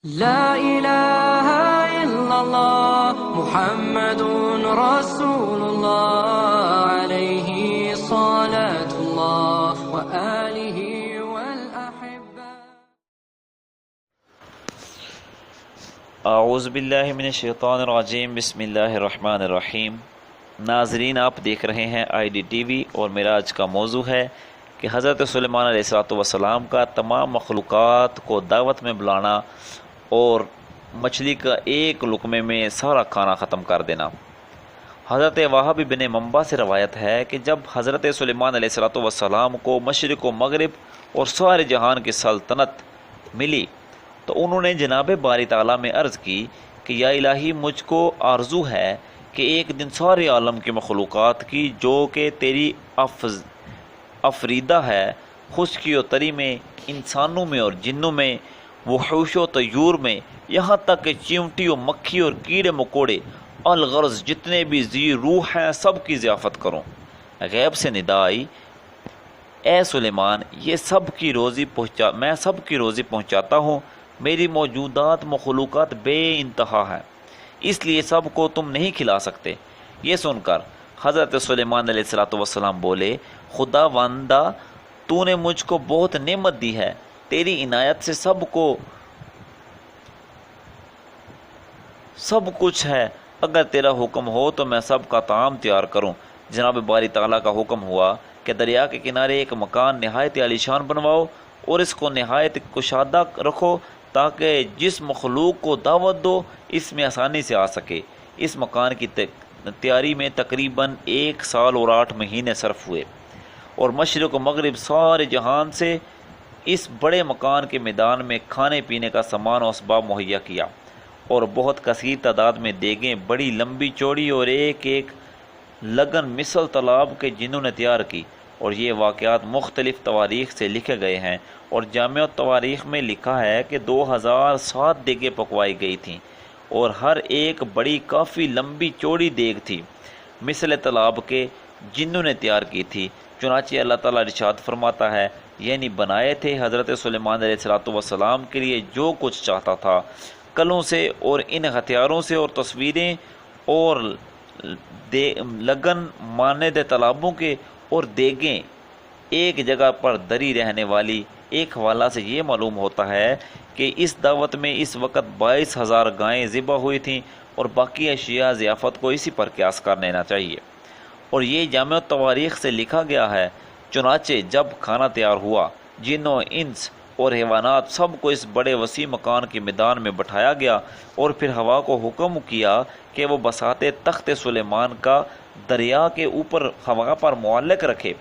لا الہ الا اللہ محمد رسول اللہ علیہ صلاۃ اللہ وآلہ والاحبہ۔ اعوذ باللہ من الشیطان الرجیم، بسم اللہ الرحمن الرحیم۔ ناظرین، آپ دیکھ رہے ہیں آئی ڈی ٹی وی، اور میرا آج کا موضوع ہے کہ حضرت سلیمان علیہ السلام کا تمام مخلوقات کو دعوت میں بلانا اور مچھلی کا ایک لقمے میں سارا کھانا ختم کر دینا۔ حضرت وہب بن منبع سے روایت ہے کہ جب حضرت سلیمان علیہ السلام کو مشرق و مغرب اور سارے جہان کی سلطنت ملی تو انہوں نے جناب باری تعالیٰ میں عرض کی کہ یا الہی، مجھ کو آرزو ہے کہ ایک دن سارے عالم کی مخلوقات کی جو کہ تیری افریدہ ہے، خشکی و تری میں، انسانوں میں اور جنوں میں، وحوش و طیور میں، یہاں تک کہ چیونٹی و مکھی اور کیڑے مکوڑے، الغرض جتنے بھی ذی روح ہیں، سب کی ضیافت کروں۔ غیب سے ندا آئی، اے سلیمان، یہ میں سب کی روزی پہنچاتا ہوں، میری موجودات مخلوقات بے انتہا ہیں، اس لیے سب کو تم نہیں کھلا سکتے۔ یہ سن کر حضرت سلیمان علیہ السلام بولے، خدا وندہ، تو نے مجھ کو بہت نعمت دی ہے، تیری عنایت سے سب کچھ ہے، اگر تیرا حکم ہو تو میں سب کا طعام تیار کروں۔ جناب باری تعالیٰ کا حکم ہوا کہ دریا کے کنارے ایک مکان نہایت عالیشان بنواؤ اور اس کو نہایت کشادہ رکھو تاکہ جس مخلوق کو دعوت دو اس میں آسانی سے آ سکے۔ اس مکان کی تیاری میں تقریباً 1 سال اور 8 مہینے صرف ہوئے، اور مشرق و مغرب سارے جہان سے اس بڑے مکان کے میدان میں کھانے پینے کا سامان و اسباب مہیا کیا، اور بہت کثیر تعداد میں دیگیں بڑی لمبی چوڑی اور ایک ایک لگن مثل تالاب کے جنہوں نے تیار کی۔ اور یہ واقعات مختلف تواریخ سے لکھے گئے ہیں، اور جامع تواریخ میں لکھا ہے کہ 2007 دیگیں پکوائی گئی تھیں، اور ہر ایک بڑی کافی لمبی چوڑی دیگ تھی مثل تالاب کے جنہوں نے تیار کی تھی۔ چنانچہ اللہ تعالیٰ ارشاد فرماتا ہے، یعنی بنائے تھے حضرت سلیمان علیہ السلام کے لیے جو کچھ چاہتا تھا، کلوں سے اور ان ہتھیاروں سے، اور تصویریں اور لگن مانند تالابوں کے، اور دیگیں ایک جگہ پر دری رہنے والی۔ ایک حوالہ سے یہ معلوم ہوتا ہے کہ اس دعوت میں اس وقت 22,000 گائیں ذبح ہوئی تھیں، اور باقی اشیاء ضیافت کو اسی پر قیاس کر لینا چاہیے۔ اور یہ جامع تواریخ سے لکھا گیا ہے، چنانچہ جب کھانا تیار ہوا، جن و انس اور حیوانات سب کو اس بڑے وسیع مکان کے میدان میں بٹھایا گیا، اور پھر ہوا کو حکم کیا کہ وہ بساط تخت سلیمان کا دریا کے اوپر ہوا پر معلق رکھے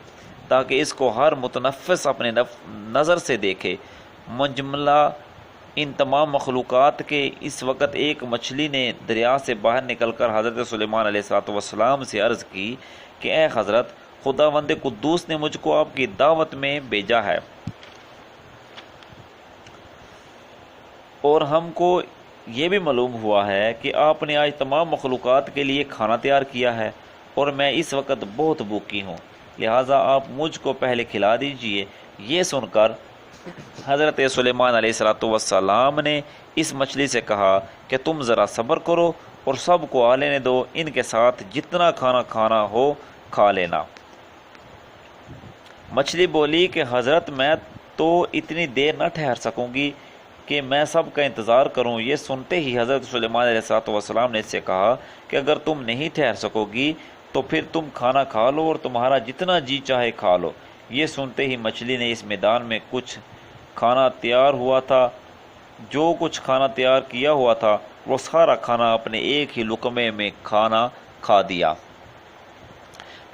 تاکہ اس کو ہر متنفس اپنے نظر سے دیکھے۔ مجملہ ان تمام مخلوقات کے اس وقت ایک مچھلی نے دریا سے باہر نکل کر حضرت سلیمان علیہ السلام سے عرض کی کہ اے حضرت، خداوند قدوس نے مجھ کو آپ کی دعوت میں بھیجا ہے، اور ہم کو یہ بھی معلوم ہوا ہے کہ آپ نے آج تمام مخلوقات کے لیے کھانا تیار کیا ہے، اور میں اس وقت بہت بھوکی ہوں، لہٰذا آپ مجھ کو پہلے کھلا دیجئے۔ یہ سن کر حضرت سلیمان علیہ السلام نے اس مچھلی سے کہا کہ تم ذرا صبر کرو اور سب کو آ لینے دو، ان کے ساتھ جتنا کھانا کھانا ہو کھا لینا۔ مچھلی بولی کہ حضرت، میں تو اتنی دیر نہ ٹھہر سکوں گی کہ میں سب کا انتظار کروں۔ یہ سنتے ہی حضرت سلیمان علیہ السلام نے اس سے کہا کہ اگر تم نہیں ٹھہر سکو گی تو پھر تم کھانا کھا لو اور تمہارا جتنا جی چاہے کھا لو۔ یہ سنتے ہی مچھلی نے اس میدان میں کچھ کھانا تیار ہوا تھا، جو کچھ کھانا تیار کیا ہوا تھا، وہ سارا کھانا اپنے ایک ہی لقمے میں کھا دیا۔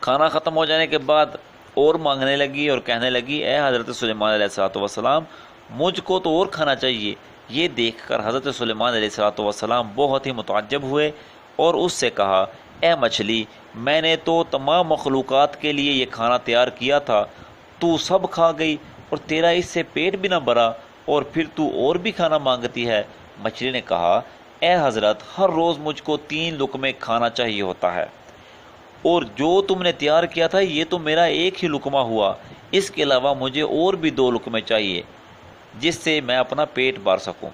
کھانا ختم ہو جانے کے بعد اور مانگنے لگی اور کہنے لگی، اے حضرت سلیمان علیہ السلام، مجھ کو تو اور کھانا چاہیے۔ یہ دیکھ کر حضرت سلیمان علیہ السلام بہت ہی متعجب ہوئے اور اس سے کہا، اے مچھلی، میں نے تو تمام مخلوقات کے لیے یہ کھانا تیار کیا تھا، تو سب کھا گئی اور تیرا اس سے پیٹ بھی نہ بھرا، اور پھر تو اور بھی کھانا مانگتی ہے۔ مچھلی نے کہا، اے حضرت، ہر روز مجھ کو 3 لقمے کھانا چاہیے ہوتا ہے، اور جو تم نے تیار کیا تھا یہ تو میرا ایک ہی لقمہ ہوا، اس کے علاوہ مجھے اور بھی 2 لقمے چاہیے جس سے میں اپنا پیٹ بھر سکوں۔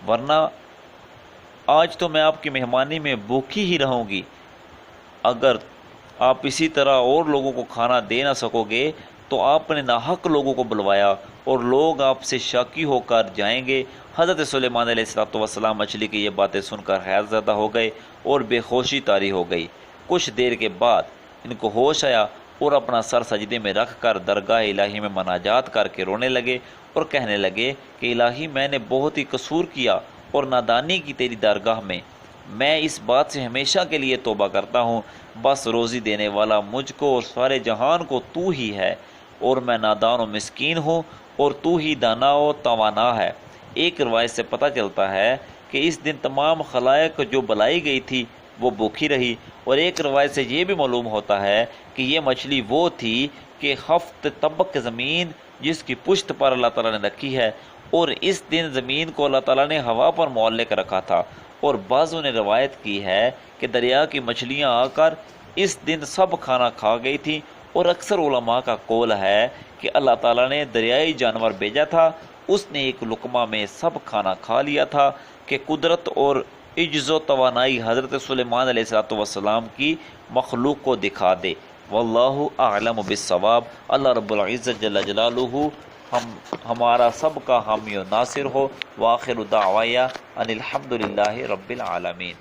ورنہ آج تو میں آپ کی مہمانی میں بھوکی ہی رہوں گی۔ اگر آپ اسی طرح اور لوگوں کو کھانا دے نہ سکو گے تو آپ نے ناحق لوگوں کو بلوایا اور لوگ آپ سے شاکی ہو کر جائیں گے۔ حضرت سلیمان علیہ السلام مچھلی کی یہ باتیں سن کر حیرت زدہ ہو گئے اور بے ہوشی طاری ہو گئی۔ کچھ دیر کے بعد ان کو ہوش آیا اور اپنا سر سجدے میں رکھ کر درگاہ الہی میں مناجات کر کے رونے لگے اور کہنے لگے کہ الہی، میں نے بہت ہی قصور کیا اور نادانی کی تیری درگاہ میں اس بات سے ہمیشہ کے لیے توبہ کرتا ہوں، بس روزی دینے والا مجھ کو اور سارے جہان کو تو ہی ہے، اور میں نادان و مسکین ہوں اور تو ہی دانا و توانا ہے۔ ایک روایت سے پتہ چلتا ہے کہ اس دن تمام خلائق جو بلائی گئی تھی وہ بھوکی رہی، اور ایک روایت سے یہ بھی معلوم ہوتا ہے کہ یہ مچھلی وہ تھی کہ ہفت طبق زمین جس کی پشت پر اللہ تعالیٰ نے رکھی ہے، اور اس دن زمین کو اللہ تعالیٰ نے ہوا پر معلق رکھا تھا، اور بعضوں نے روایت کی ہے کہ دریا کی مچھلیاں آ کر اس دن سب کھانا کھا گئی تھی، اور اکثر علماء کا قول ہے کہ اللہ تعالیٰ نے دریائی جانور بھیجا تھا، اس نے ایک لقمہ میں سب کھانا کھا لیا تھا کہ قدرت اور عجز و توانائی حضرت سلیمان علیہ السلام کی مخلوق کو دکھا دے۔ واللہ اعلم بالصواب۔ اللہ رب العزت جل جلالہ ہمارا سب کا حامی و ناصر ہو۔ وآخر دعوایا ان الحمد للہ رب العالمین۔